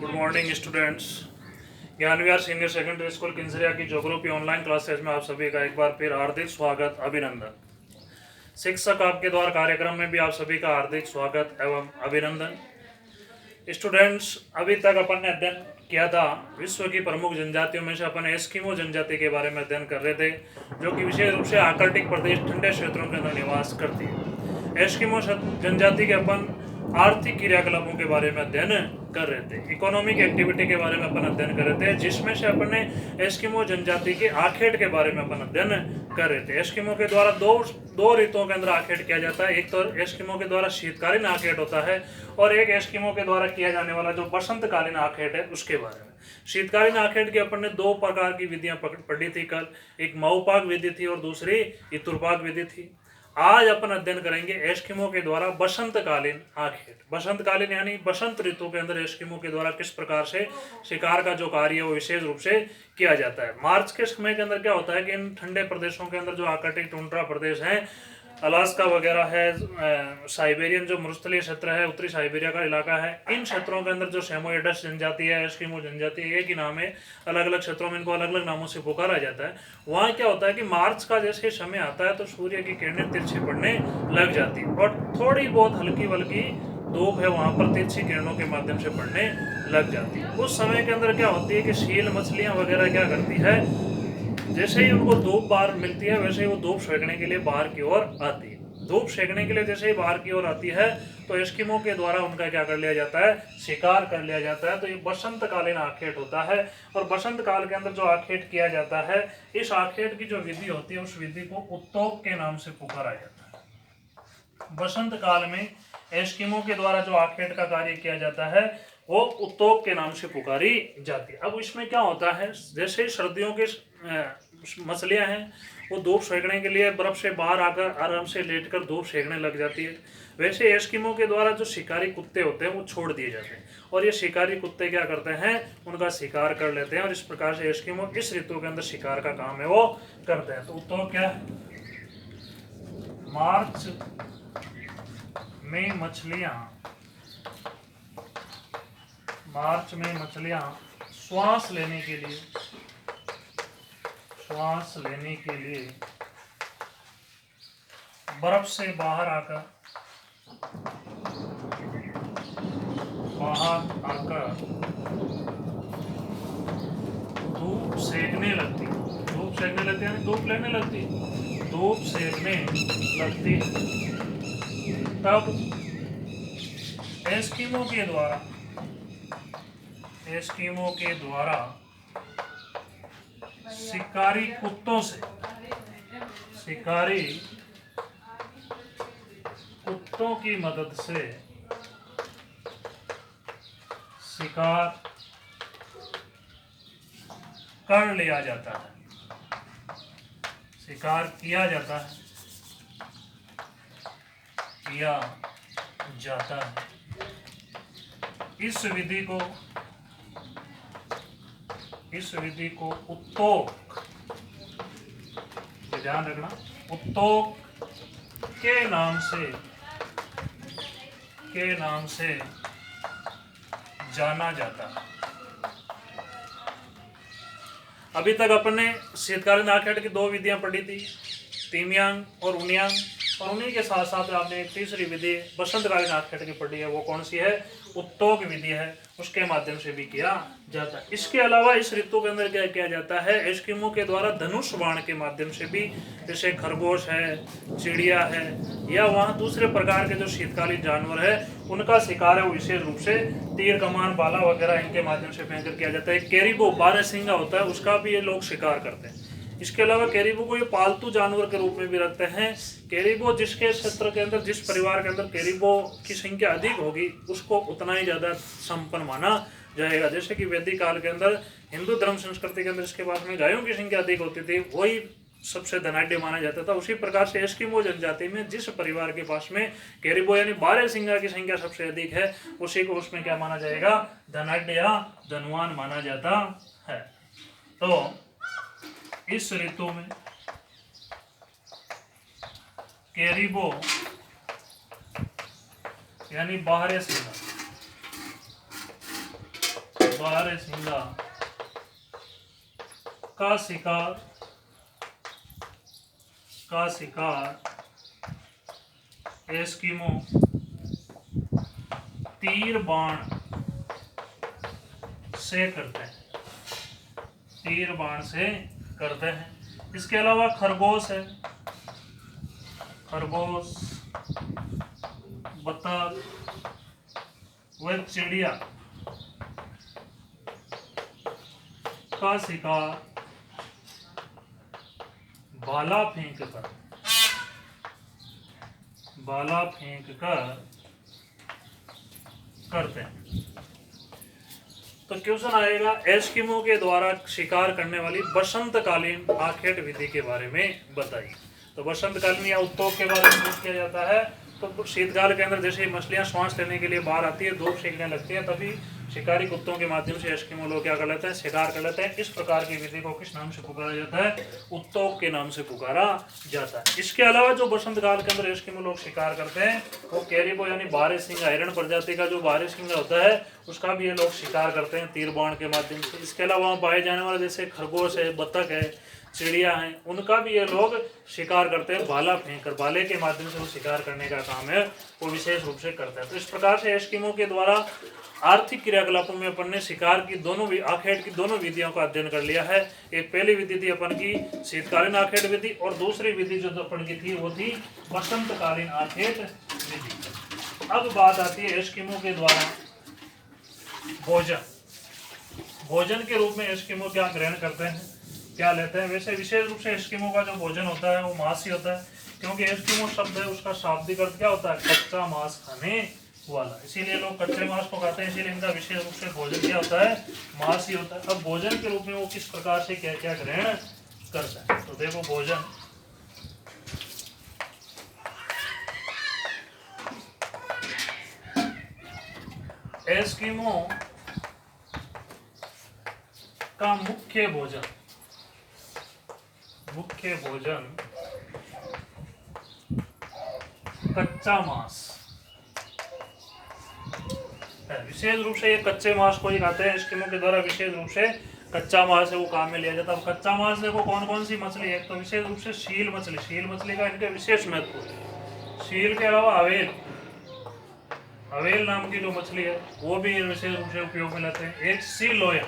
Good morning students. Gyanvihar senior secondary school Kinjaria की geography online classes में आप सभी का एक बार फिर हार्दिक स्वागत, अभिनंदन। शिक्षक आपके द्वारा कार्यक्रम में भी आप सभी का हार्दिक स्वागत एवं अभिनंदन। स्टूडेंट्स, अभी तक अपन ने अध्ययन किया था विश्व की प्रमुख जनजातियों में से अपन एस्किमो जनजाति के बारे में अध्ययन कर रहे थे, जो कि विशेष रूप से आर्कटिक प्रदेश ठंडे क्षेत्रों के अंदर निवास करती है। एस्किमो जनजाति के अपन आर्थिक क्रियाकलापों के बारे में अध्ययन कर रहे थे, इकोनॉमिक एक्टिविटी के बारे में अपन अध्ययन कर रहे थे, जिसमें से अपन ने एस्किमो जनजाति के आखेट के बारे में अपन अध्ययन कर रहे थे। एस्किमो के द्वारा दो ऋतुओं के अंदर आखेट किया जाता है। एक तो एस्किमो के द्वारा शीतकालीन आखेट होता है और एक एस्किमो के द्वारा किया जाने वाला जो बसंतकालीन आखेट है उसके बारे में। शीतकालीन आखेट की अपन ने दो प्रकार की विधियां पढ़ी थी कल, एक माऊपाक विधि थी और दूसरी इतुरपाक विधि थी। आज अपन अध्ययन करेंगे एस्किमो के द्वारा बसंतकालीन आखेट। बसंतकालीन यानी बसंत ऋतु के अंदर एस्किमो के द्वारा किस प्रकार से शिकार का जो कार्य है वो विशेष रूप से किया जाता है। मार्च के समय के अंदर क्या होता है कि इन ठंडे प्रदेशों के अंदर जो आर्कटिक टुंड्रा प्रदेश है, अलास्का वगैरह है, साइबेरियन जो मरुस्थलीय क्षेत्र है, उत्तरी साइबेरिया का इलाका है, इन क्षेत्रों के अंदर जो सेमोएडस जनजाति है, एस्किमो जनजाति, एक ही नाम है, अलग अलग क्षेत्रों में इनको अलग अलग नामों से पुकारा जाता है। वहाँ क्या होता है कि मार्च का जैसे समय आता है तो सूर्य की किरणें तिरछी पड़ने लग जाती है और थोड़ी बहुत हल्की वल्की धूप है वहाँ पर तिरछी किरणों के माध्यम से पड़ने लग जाती है। उस समय के अंदर क्या होती है कि सील मछलियाँ वगैरह क्या करती है, जैसे ही उनको धूप बाहर मिलती है वैसे ही वो धूप सेकने के लिए बाहर की ओर आती है। धूप सेकने के लिए जैसे ही बाहर की ओर आती है तो एस्किमो के द्वारा उनका क्या कर लिया जाता है, शिकार कर लिया जाता है। तो ये बसंतकालीन आखेट होता है और बसंत काल के अंदर जो आखेट किया जाता है, इस आखेट की जो विधि होती है उस विधि को उत्तोक के नाम से पुकारा जाता है। बसंत काल में एस्किमो के द्वारा जो आखेट का कार्य किया जाता है वो उत्तोक के नाम से पुकारी जाती है। अब इसमें क्या होता है, जैसे सर्दियों के मछलियां हैं वो धूप सेकने के लिए बर्फ से बाहर आकर आराम से लेटकर धूप सेकने लग जाती है, वैसे एस्किमो के द्वारा जो शिकारी कुत्ते होते हैं वो छोड़ दिए जाते हैं और ये शिकारी कुत्ते क्या करते हैं, उनका शिकार कर लेते हैं और इस प्रकार से एस्किमो इस ऋतु के अंदर शिकार का काम है वो करते हैं। तो उत्तोक क्या है, मार्च मछलियां श्वास लेने के लिए बर्फ से बाहर आकर धूप सेकने लगती यानी धूप लेने लगती, धूप सेकने लगती। तब एस्किमो के द्वारा शिकारी कुत्तों की मदद से शिकार कर लिया जाता है, शिकार किया जाता है। इस विधि को उत्तोक, ध्यान रखना, उत्तोक के नाम से जाना जाता है। अभी तक अपन ने शीतकालीन आखेट की दो विधियां पढ़ी थी, तीमियांग और उनियांग, और उन्हीं के साथ साथ आपने एक तीसरी विधि बसंतकालीन आखेट की पढ़ी है। वो कौन सी है, उत्तोक विधि है, उसके माध्यम से भी किया जाता है। इसके अलावा इस ऋतु के अंदर क्या किया जाता है, एस्किमो के द्वारा धनुष बाण के माध्यम से भी, जैसे खरगोश है, चिड़िया है या वहाँ दूसरे प्रकार के जो शीतकालीन जानवर है उनका शिकार है वो विशेष रूप से तीर कमान भाला वगैरह इनके माध्यम से फेंक किया जाता है। कैरिबो बारहसिंगा होता है, उसका भी ये लोग शिकार करते हैं। इसके अलावा कैरिबो को ये पालतू जानवर के रूप में भी रखते हैं। कैरिबो जिसके क्षेत्र के अंदर, जिस परिवार के अंदर कैरिबो की संख्या अधिक होगी उसको उतना ही ज्यादा संपन्न माना जाएगा। जैसे कि वैदिक काल के अंदर हिंदू धर्म संस्कृति के अंदर इसके पास में गायों की संख्या अधिक होती थी, वही सबसे धनाढ्य माना जाता था। उसी प्रकार से एस्किमो जनजाति में जिस परिवार के पास में कैरिबो यानी बारहसिंगा की संख्या सबसे अधिक है, उसी को उसमें क्या माना जाएगा, धनाढ्य या धनवान माना जाता है। तो इस ऋतु में कैरिबो यानी बारहसिंगा बारहसिंगा का शिकार एस्किमो तीर बाण से करते हैं, तीर बाण से करते हैं। इसके अलावा खरगोश है, खरगोश, बतख व चिड़िया का शिकार भाला फेंक कर करते हैं। तो क्वेश्चन आएगा एस्किमो के द्वारा शिकार करने वाली बसंतकालीन आखेट विधि के बारे में बताइए। तो बसंतकालीन या उत्तोक के बारे में पूछ किया जाता है। तो शीतकाल के अंदर जैसे मछलियां श्वास लेने के लिए बाहर आती है, धूप सेकने लगती है, तभी शिकारी कुत्तों के माध्यम से एस्किमो लोग क्या कर लेते हैं, शिकार कर लेते हैं। इस प्रकार की विधि को किस नाम से पुकारा जाता है, उत्तोक के नाम से पुकारा जाता है। इसके अलावा जो बसंतकाल के अंदर एस्किमो लोग शिकार करते हैं वो कैरिबो यानी बारहसिंगा हिरण प्रजाति का जो बारहसिंगा होता है उसका भी ये लोग शिकार करते हैं तीर बाण के माध्यम से। इसके अलावा वहाँ पाए जाने वाले जैसे खरगोश है, बतख है, चिड़िया हैं, उनका भी ये लोग शिकार करते हैं भाला फेंक कर, भाले के माध्यम से वो शिकार करने का काम है वो विशेष रूप से करते हैं। तो इस प्रकार से एस्किमो के द्वारा आर्थिक क्रियाकलापों में अपन ने शिकार की दोनों आखेट की दोनों विधियों का अध्ययन कर लिया है। एक पहली विधि थी अपन की शीतकालीन आखेट विधि और दूसरी विधि जो अपन की थी वो थी बसंतकालीन आखेट विधि। अब बात आती है एस्किमो के द्वारा भोजन के रूप में एस्किमो क्या ग्रहण करते हैं, क्या लेते हैं। वैसे विशेष रूप से एस्किमो का जो भोजन होता है वो मांस ही होता है, क्योंकि एस्किमो शब्द है उसका शाब्दिक अर्थ क्या होता है, कच्चा मांस खाने वाला। इसीलिए लोग कच्चे मांस को खाते हैं, इसीलिए इनका विशेष रूप से भोजन क्या होता है, मांस ही होता है। अब भोजन के रूप में वो किस प्रकार से क्या क्या ग्रहण करता है, तो देखो भोजन एस्किमो का मुख्य भोजन कच्चा मांस है। विशेष रूप से ये कच्चे मांस को ही खाते हैं एस्किमो के द्वारा, विशेष रूप से कच्चा मांस है वो काम में लिया जाता है। अब कच्चा मांस देखो कौन कौन सी मछली है, तो विशेष रूप से शील मछली का इनके विशेष महत्व है। शील के अलावा अवेल नाम की जो मछली है वो भी विशेष रूप से उपयोग में लेते हैं। एक सी लोयन,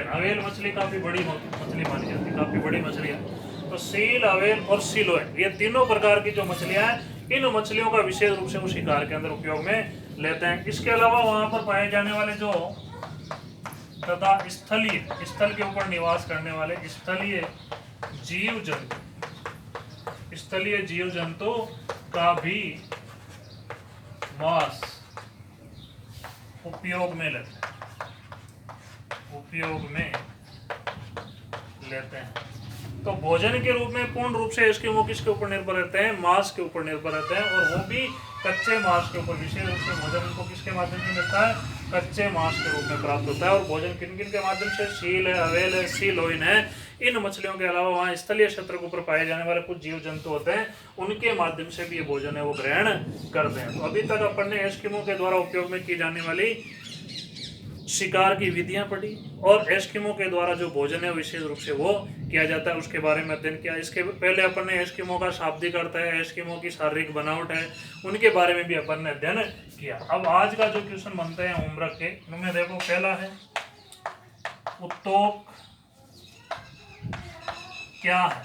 अवेल मछली काफी बड़ी मछली मानी जाती है, काफी बड़ी मछली है। तो सील, अवेल और सी लोयन ये तीनों प्रकार की जो मछलियां हैं, इन मछलियों का विशेष रूप से वो शिकार के अंदर उपयोग में लेते हैं। इसके अलावा वहां पर पाए जाने वाले जो तथा स्थल के ऊपर निवास करने वाले स्थलीय जीव जंतु का भी मांस उपयोग में लेते हैं। तो भोजन के रूप में पूर्ण रूप से एस्किमो किसके ऊपर निर्भर रहते हैं, मांस के ऊपर निर्भर रहते हैं, और वो भी कच्चे मांस के ऊपर। विशेष रूप से भोजन इनको किसके माध्यम से मिलता है, कच्चे मांस के रूप में प्राप्त होता है। और भोजन किन किन के माध्यम से, सील है, अवेल है, सी लोइन है। इन मछलियों के अलावा वहाँ स्थलीय क्षेत्र के ऊपर पाए जाने वाले कुछ जीव जंतु होते हैं, उनके माध्यम से भी ये भोजन है वो ग्रहण करते हैं। तो अभी तक अपन ने एस्किमो के द्वारा उपयोग में की जाने वाली शिकार की विधियां पढ़ी, और एस्किमो के द्वारा जो भोजन है विशेष रूप से वो किया जाता है उसके बारे में अध्ययन किया। इसके पहले अपन ने एस्किमो का शाब्दिक अर्थ है, एस्किमो की शारीरिक बनावट है, उनके बारे में भी अपन ने अध्ययन किया। अब आज का जो क्वेश्चन बनते हैं होमवर्क के, उनमें देखो पहला है उत्तोक क्या है।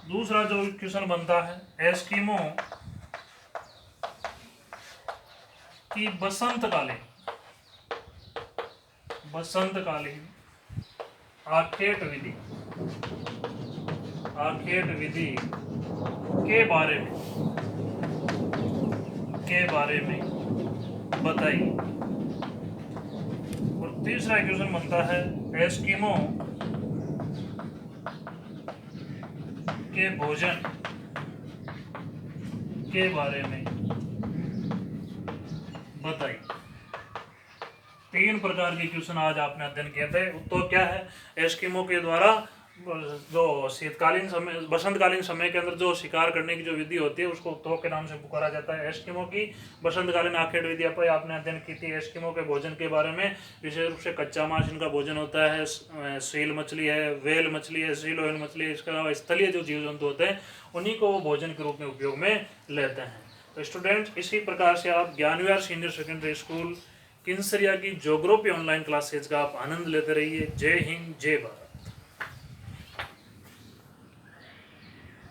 दूसरा जो क्वेश्चन बनता है एस्किमो की बसंतकालीन आखेट विधि के बारे में बताइए। और तीसरा क्वेश्चन बनता है एस्किमो के भोजन के बारे में बताइए। 3 प्रकार के क्वेश्चन आज आपने अध्ययन किए थे। तो क्या है, एस्किमो के द्वारा जो शीतकालीन समय बसंतकालीन समय के अंदर जो शिकार करने की जो विधि होती है उसको तोक के नाम से पुकारा जाता है। एस्किमो की बसंतकालीन आखेट विधि पर आपने अध्ययन की थी। एस्किमो के भोजन के बारे में विशेष रूप से कच्चा मांस इनका भोजन होता है, सील मछली है, वेल मछली है, सील ऑयल मछली है, इसके अलावा स्थलीय जो जीव जंतु होते हैं उन्हीं को वो भोजन के रूप में उपयोग में लेते हैं। तो स्टूडेंट्स, इसी प्रकार से आप ज्ञान विहार सीनियर सेकेंडरी स्कूल किंसरिया की ज्योग्राफी ऑनलाइन क्लासेज का आप आनंद लेते रहिए। जय हिंद, जय भारत।